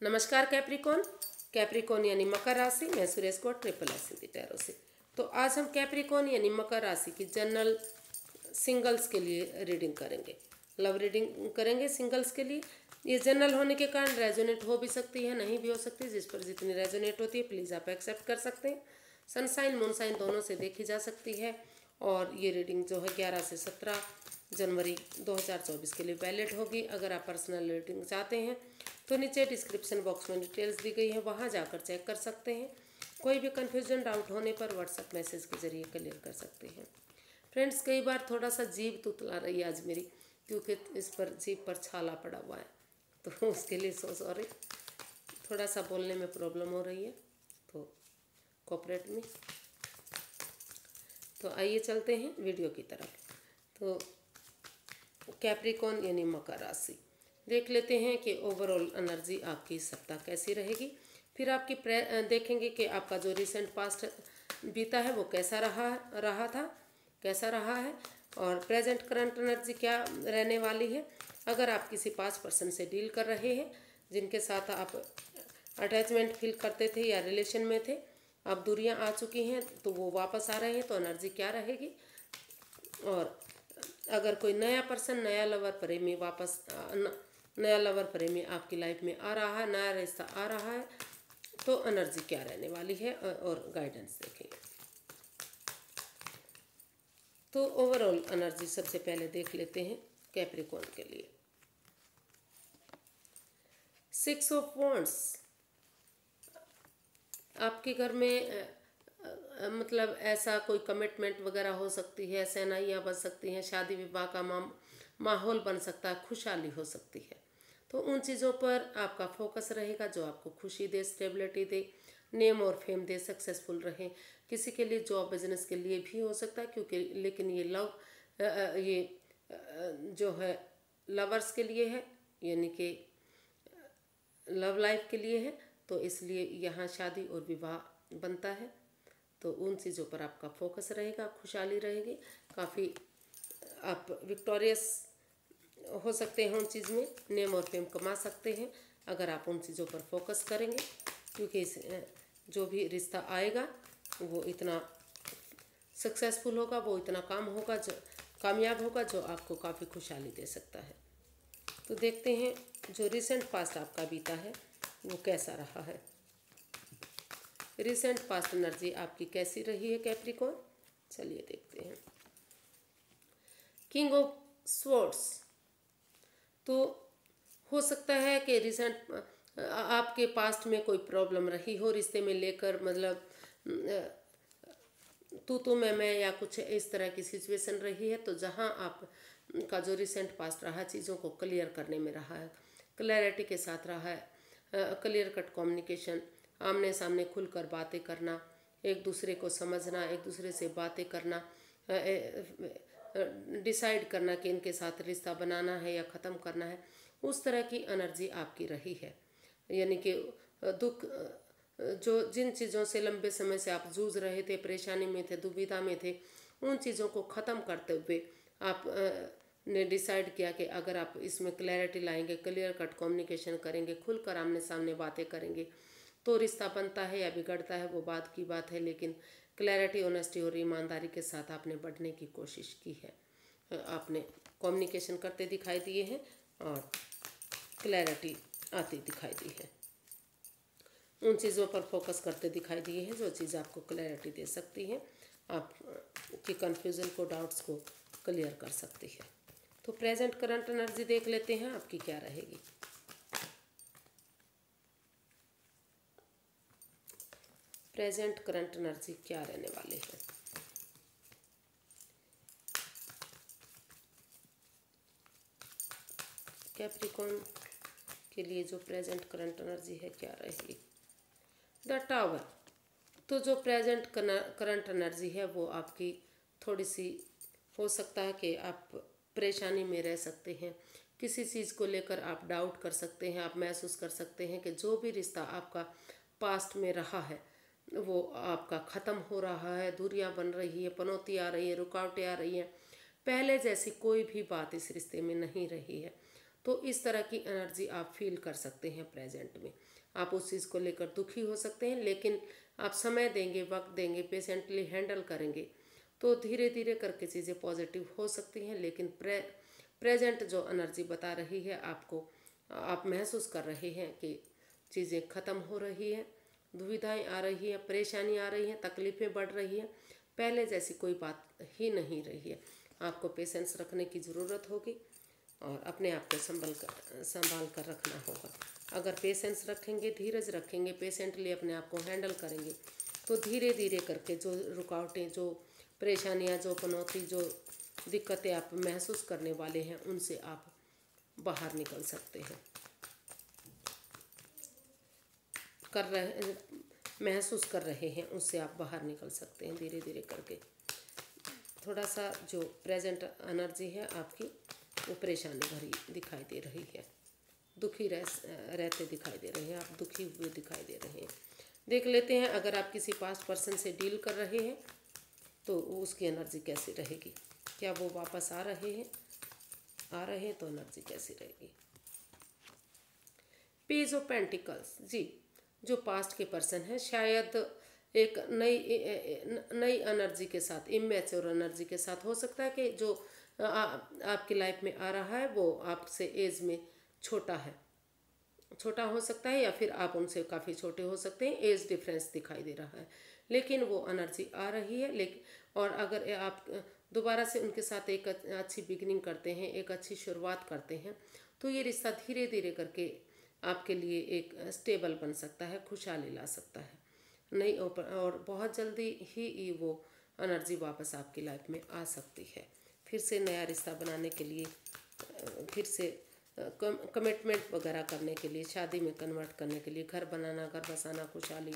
नमस्कार Capricorn. Capricorn यानी मकर राशि। मैं सुरेश को ट्रिपल एस हिंदी टैरो से। तो आज हम कैप्रिकॉन यानी मकर राशि की जनरल सिंगल्स के लिए रीडिंग करेंगे। लव रीडिंग करेंगे सिंगल्स के लिए। ये जनरल होने के कारण रेजोनेट हो भी सकती है, नहीं भी हो सकती। जिस पर जितनी रेजोनेट होती है प्लीज़ आप एक्सेप्ट कर सकते हैं। सनसाइन मूनसाइन दोनों से देखी जा सकती है। और ये रीडिंग जो है 11 से 17 जनवरी 2024 के लिए वैलिड होगी। अगर आप पर्सनल रीडिंग चाहते हैं तो नीचे डिस्क्रिप्शन बॉक्स में डिटेल्स दी गई है, वहाँ जाकर चेक कर सकते हैं। कोई भी कन्फ्यूजन डाउट होने पर व्हाट्सएप मैसेज के जरिए क्लियर कर सकते हैं। फ्रेंड्स, कई बार थोड़ा सा जीभ तुतला रही है आज मेरी, क्योंकि इस पर जीभ पर छाला पड़ा हुआ है, तो उसके लिए सो सॉरी। थोड़ा सा बोलने में प्रॉब्लम हो रही है, तो कोऑपरेट में। तो आइए चलते हैं वीडियो की तरफ। तो कैप्रिकॉन यानी मकर राशि देख लेते हैं कि ओवरऑल एनर्जी आपकी इस सप्ताह कैसी रहेगी। फिर आपकी देखेंगे कि आपका जो रिसेंट पास्ट बीता है वो कैसा रहा था, कैसा रहा है, और प्रेजेंट करंट एनर्जी क्या रहने वाली है। अगर आप किसी 5 पर्सन से डील कर रहे हैं जिनके साथ आप अटैचमेंट फील करते थे या रिलेशन में थे, अब दूरियां आ चुकी हैं तो वो वापस आ रहे हैं, तो एनर्जी क्या रहेगी। और अगर कोई नया पर्सन, नया लवर प्रेमी वापस नया लवर प्रेमी आपकी लाइफ में आ रहा है, नया रिश्ता आ रहा है, तो एनर्जी क्या रहने वाली है और गाइडेंस देखेंगे। तो ओवरऑल एनर्जी सबसे पहले देख लेते हैं कैप्रिकॉन के लिए। 6 ऑफ वॉन्ड्स आपके घर में मतलब ऐसा कोई कमिटमेंट वगैरह हो सकती है, शहनाइयाँ बज सकती हैं, शादी विवाह का माहौल बन सकता है, खुशहाली हो सकती है। तो उन चीज़ों पर आपका फोकस रहेगा जो आपको खुशी दे, स्टेबिलिटी दे, नेम और फेम दे, सक्सेसफुल रहे। किसी के लिए जॉब बिजनेस के लिए भी हो सकता है, क्योंकि लेकिन ये जो है लवर्स के लिए है, यानी कि लव लाइफ के लिए है, तो इसलिए यहाँ शादी और विवाह बनता है। तो उन चीज़ों पर आपका फोकस रहेगा, खुशहाली रहेगी, काफ़ी आप विक्टोरियस हो सकते हैं उन चीज़ में, नेम और फेम कमा सकते हैं अगर आप उन चीज़ों पर फोकस करेंगे। क्योंकि जो भी रिश्ता आएगा वो इतना सक्सेसफुल होगा, वो इतना कामयाब होगा जो आपको काफ़ी खुशहाली दे सकता है। तो देखते हैं जो रिसेंट पास्ट आपका बीता है वो कैसा रहा है। रिसेंट पास्ट एनर्जी आपकी कैसी रही है कैप्रिकॉन, चलिए देखते हैं। किंग ऑफ स्वॉर्ड्स, तो हो सकता है कि रिसेंट आपके पास्ट में कोई प्रॉब्लम रही हो रिश्ते में लेकर, मतलब तू मैं या कुछ इस तरह की सिचुएशन रही है। तो जहां आप का जो रिसेंट पास्ट रहा चीज़ों को क्लियर करने में रहा है, क्लैरिटी के साथ रहा है, क्लियर कट कम्युनिकेशन, आमने सामने खुलकर बातें करना, एक दूसरे को समझना, एक दूसरे से बातें करना, डिसाइड करना कि इनके साथ रिश्ता बनाना है या ख़त्म करना है, उस तरह की एनर्जी आपकी रही है। यानी कि दुख, जो जिन चीज़ों से लंबे समय से आप जूझ रहे थे, परेशानी में थे, दुविधा में थे, उन चीज़ों को ख़त्म करते हुए आप ने डिसाइड किया कि अगर आप इसमें क्लैरिटी लाएंगे, क्लियर कट कम्युनिकेशन करेंगे, खुलकर आमने सामने बातें करेंगे, तो रिश्ता बनता है या बिगड़ता है वो बात की बात है। लेकिन क्लैरिटी, ऑनेस्टी और ईमानदारी के साथ आपने बढ़ने की कोशिश की है, आपने कम्युनिकेशन करते दिखाई दिए हैं और क्लैरिटी आती दिखाई दी है। उन चीज़ों पर फोकस करते दिखाई दिए हैं जो चीज़ आपको क्लैरिटी दे सकती है, आपकी कन्फ्यूज़न को, डाउट्स को क्लियर कर सकती है। तो प्रेजेंट करंट एनर्जी देख लेते हैं आपकी क्या रहेगी। प्रेजेंट करंट एनर्जी क्या रहने वाले हैं। कैप्रिकॉन के लिए जो प्रेजेंट करंट एनर्जी है क्या रहेगी। द टावर, तो जो प्रेजेंट करंट एनर्जी है वो आपकी थोड़ी सी हो सकता है कि आप परेशानी में रह सकते हैं, किसी चीज़ को लेकर आप डाउट कर सकते हैं, आप महसूस कर सकते हैं कि जो भी रिश्ता आपका पास्ट में रहा है वो आपका ख़त्म हो रहा है, दूरियां बन रही है, पनौती आ रही है, रुकावटें आ रही हैं, पहले जैसी कोई भी बात इस रिश्ते में नहीं रही है। तो इस तरह की एनर्जी आप फील कर सकते हैं प्रेजेंट में। आप उस चीज़ को लेकर दुखी हो सकते हैं, लेकिन आप समय देंगे, वक्त देंगे, पेशेंटली हैंडल करेंगे तो धीरे धीरे करके चीज़ें पॉजिटिव हो सकती हैं। लेकिन प्रेजेंट जो एनर्जी बता रही है आपको, आप महसूस कर रहे हैं कि चीज़ें ख़त्म हो रही हैं, दुविधाएं आ रही हैं, परेशानी आ रही हैं, तकलीफ़ें बढ़ रही हैं, पहले जैसी कोई बात ही नहीं रही है। आपको पेशेंस रखने की ज़रूरत होगी और अपने आप को संभाल कर रखना होगा। अगर पेशेंस रखेंगे, धीरज रखेंगे, पेशेंटली अपने आप को हैंडल करेंगे तो धीरे धीरे करके जो रुकावटें, जो परेशानियां, जो चुनौती, जो दिक्कतें आप महसूस करने वाले हैं उनसे आप बाहर निकल सकते हैं। महसूस कर रहे हैं उससे आप बाहर निकल सकते हैं धीरे धीरे करके। थोड़ा सा जो प्रेजेंट एनर्जी है आपकी वो परेशानी भरी दिखाई दे रही है, दुखी रहते दिखाई दे रहे हैं, आप दुखी हुए दिखाई दे रहे हैं। देख लेते हैं अगर आप किसी पास्ट पर्सन से डील कर रहे हैं तो उसकी एनर्जी कैसी रहेगी, क्या वो वापस आ रहे हैं तो एनर्जी कैसी रहेगी। पेज ऑफ पेंटिकल्स, जी जो पास्ट के पर्सन है शायद एक नई एनर्जी के साथ, इमेच्योर एनर्जी के साथ हो सकता है कि जो आपकी लाइफ में आ रहा है वो आपसे एज में छोटा हो सकता है, या फिर आप उनसे काफ़ी छोटे हो सकते हैं, एज डिफरेंस दिखाई दे रहा है, लेकिन वो एनर्जी आ रही है। लेकिन और अगर आप दोबारा से उनके साथ एक अच्छी बिगिनिंग करते हैं, एक अच्छी शुरुआत करते हैं तो ये रिश्ता धीरे धीरे करके आपके लिए एक स्टेबल बन सकता है, खुशहाली ला सकता है। नहीं और बहुत जल्दी ही वो एनर्जी वापस आपकी लाइफ में आ सकती है। फिर से नया रिश्ता बनाने के लिए, फिर से कमिटमेंट वगैरह करने के लिए, शादी में कन्वर्ट करने के लिए, घर बनाना, घर बसाना, खुशहाली,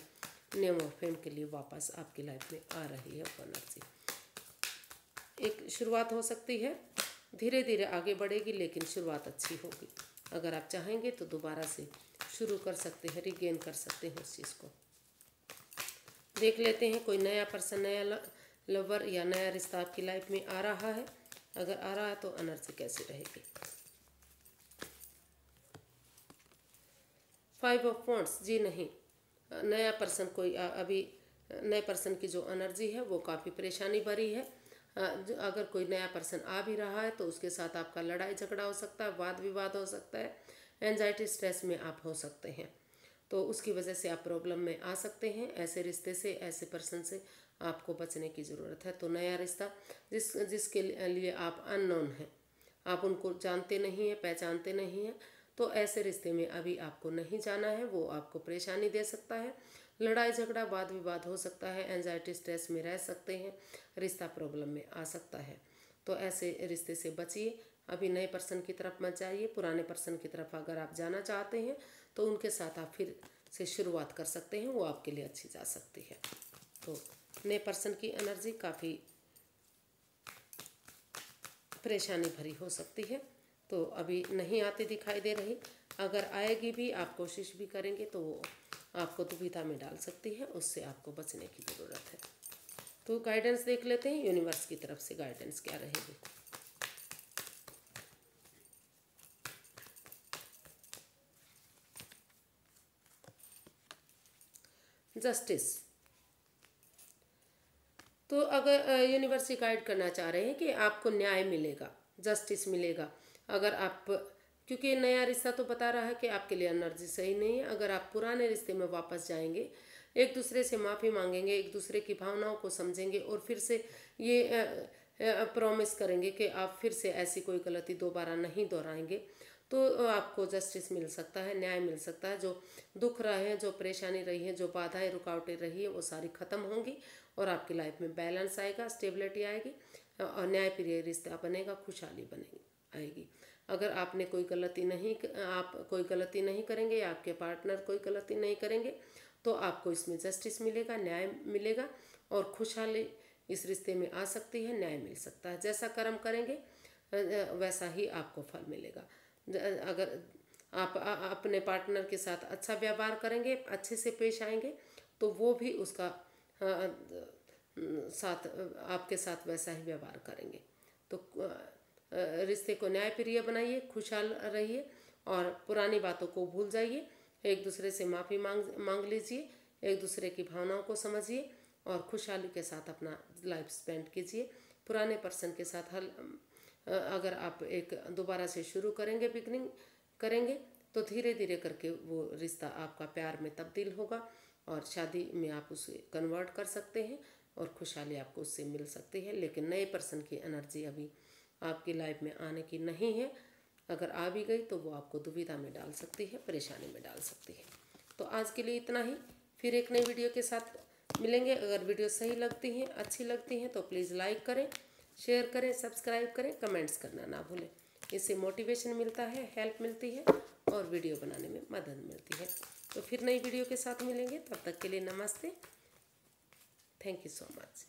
नेम और फेम के लिए वापस आपकी लाइफ में आ रही है वो एनर्जी। एक शुरुआत हो सकती है, धीरे धीरे आगे बढ़ेगी लेकिन शुरुआत अच्छी होगी। अगर आप चाहेंगे तो दोबारा से शुरू कर सकते हैं, रिगेन कर सकते हैं उस चीज़ को। देख लेते हैं कोई नया पर्सन, नया लवर या नया रिश्ता आपकी लाइफ में आ रहा है। अगर आ रहा है तो एनर्जी कैसी रहेगी। 5 ऑफ वॉन्ड्स, जी नहीं, नया पर्सन कोई अभी नए पर्सन की जो एनर्जी है वो काफ़ी परेशानी भरी है। अगर कोई नया पर्सन आ भी रहा है तो उसके साथ आपका लड़ाई झगड़ा हो सकता है, वाद विवाद हो सकता है, एंजाइटी स्ट्रेस में आप हो सकते हैं, तो उसकी वजह से आप प्रॉब्लम में आ सकते हैं। ऐसे रिश्ते से, ऐसे पर्सन से आपको बचने की ज़रूरत है। तो नया रिश्ता जिसके लिए आप अननोन हैं, आप उनको जानते नहीं हैं, पहचानते नहीं हैं, तो ऐसे रिश्ते में अभी आपको नहीं जाना है। वो आपको परेशानी दे सकता है, लड़ाई झगड़ा, वाद विवाद हो सकता है, एंजाइटी स्ट्रेस में रह सकते हैं, रिश्ता प्रॉब्लम में आ सकता है। तो ऐसे रिश्ते से बचिए, अभी नए पर्सन की तरफ मत जाइए। पुराने पर्सन की तरफ अगर आप जाना चाहते हैं तो उनके साथ आप फिर से शुरुआत कर सकते हैं, वो आपके लिए अच्छी जा सकती है। तो नए पर्सन की एनर्जी काफ़ी परेशानी भरी हो सकती है, तो अभी नहीं आती दिखाई दे रही। अगर आएगी भी, आप कोशिश भी करेंगे तो वो आपको दुविधा में डाल सकती है, उससे आपको बचने की ज़रूरत है। तो गाइडेंस देख लेते हैं, यूनिवर्स की तरफ से गाइडेंस क्या रहेगी। जस्टिस, तो अगर यूनिवर्स ये गाइड करना चाह रहे हैं कि आपको न्याय मिलेगा, जस्टिस मिलेगा। अगर आप, क्योंकि नया रिश्ता तो बता रहा है कि आपके लिए एनर्जी सही नहीं है। अगर आप पुराने रिश्ते में वापस जाएंगे, एक दूसरे से माफ़ी मांगेंगे, एक दूसरे की भावनाओं को समझेंगे और फिर से ये प्रॉमिस करेंगे कि आप फिर से ऐसी कोई गलती दोबारा नहीं दोहराएंगे, तो आपको जस्टिस मिल सकता है, न्याय मिल सकता है। जो दुख रहे हैं, जो परेशानी रही है, जो बाधाएं रुकावटें रही है, वो सारी ख़त्म होंगी और आपकी लाइफ में बैलेंस आएगा, स्टेबिलिटी आएगी और न्यायप्रिय रिश्ता बनेगा, खुशहाली बनेगी आएगी। अगर आपने कोई गलती नहीं, आप कोई गलती नहीं करेंगे या आपके पार्टनर कोई गलती नहीं करेंगे तो आपको इसमें जस्टिस मिलेगा, न्याय मिलेगा और खुशहाली इस रिश्ते में आ सकती है, न्याय मिल सकता है। जैसा कर्म करेंगे वैसा ही आपको फल मिलेगा। अगर आप अपने पार्टनर के साथ अच्छा व्यवहार करेंगे, अच्छे से पेश आएंगे, तो वो भी उसका साथ आपके साथ वैसा ही व्यवहार करेंगे। तो रिश्ते को न्यायप्रिय बनाइए, खुशहाल रहिए और पुरानी बातों को भूल जाइए। एक दूसरे से माफ़ी मांग लीजिए, एक दूसरे की भावनाओं को समझिए और खुशहाली के साथ अपना लाइफ स्पेंड कीजिए। पुराने पर्सन के साथ अगर आप एक दोबारा से शुरू करेंगे, बिगनिंग करेंगे, तो धीरे धीरे करके वो रिश्ता आपका प्यार में तब्दील होगा और शादी में आप उसे कन्वर्ट कर सकते हैं और खुशहाली आपको उससे मिल सकती है। लेकिन नए पर्सन की एनर्जी अभी आपकी लाइफ में आने की नहीं है। अगर आ भी गई तो वो आपको दुविधा में डाल सकती है, परेशानी में डाल सकती है। तो आज के लिए इतना ही, फिर एक नई वीडियो के साथ मिलेंगे। अगर वीडियो सही लगती हैं, अच्छी लगती हैं तो प्लीज़ लाइक करें, शेयर करें, सब्सक्राइब करें, कमेंट्स करना ना भूलें। इससे मोटिवेशन मिलता है, हेल्प मिलती है और वीडियो बनाने में मदद मिलती है। तो फिर नई वीडियो के साथ मिलेंगे, तब तक के लिए नमस्ते। Thank you so much.